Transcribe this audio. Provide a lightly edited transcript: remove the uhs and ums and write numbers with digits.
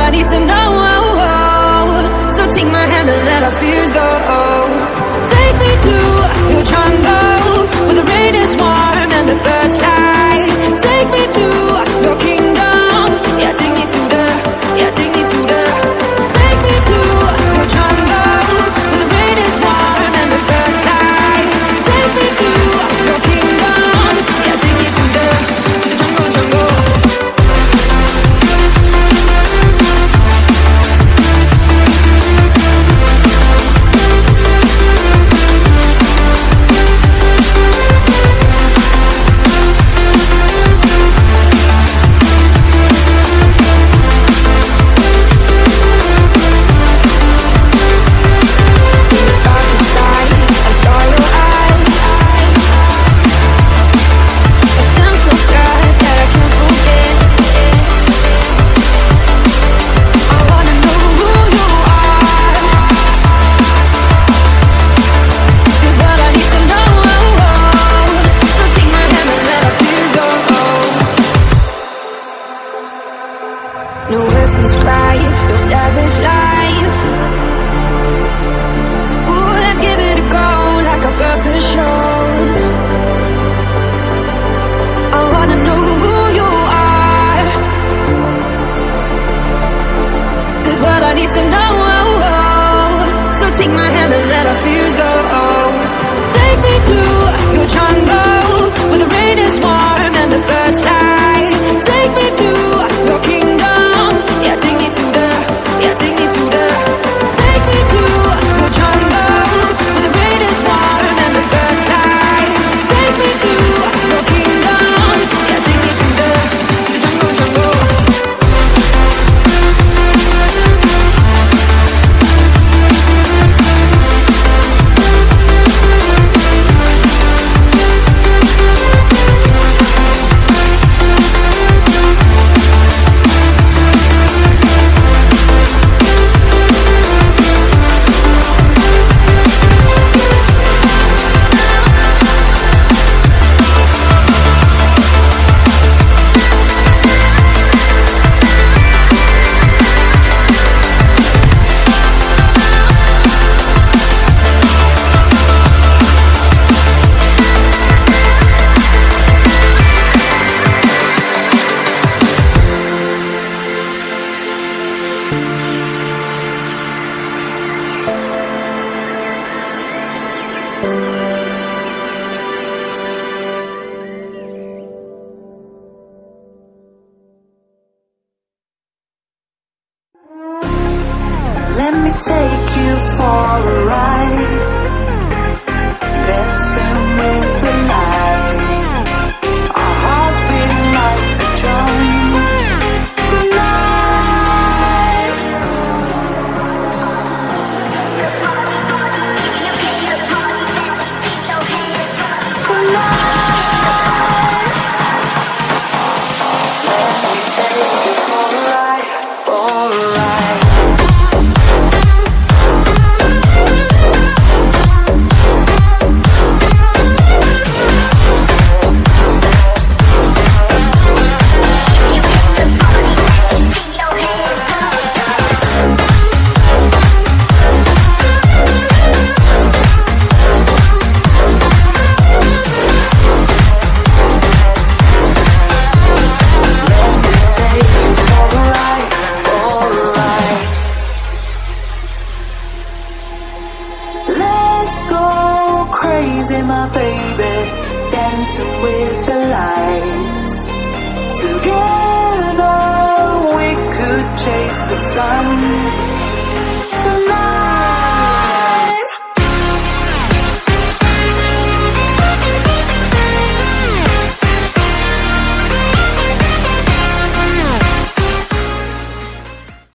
I need to know. So take my hand and let our fears go. Take me to your jungle, where the rain is warm and the birds fly. Take me to your kingdom. Yeah, take me to the, yeah, take me to the. Take me to your jungle, where the rain is warm and the birds fly. Take me to your kingdom. Yeah, take me to the jungle, jungle. No words describe your savage life. Ooh, let's give it a go like our purpose shows. I wanna know who you are. This what I need to know. So take my hand and let our fears go. Take me to your jungle, where the rain is warm and the birds fly. Take me to your kingdom. Yeah, take me to the, yeah, take me to the. Take me to your jungle, where the rain is warm and the birds fly. Take me to your kingdom. Yeah, take me to the jungle, jungle. Let me take you for a ride, dancing with the lights, our hearts beating like a drum tonight. Tonight, let me take you for a ride, for a ride. Crazy, my baby, dancing with the lights. Together we could chase the sun.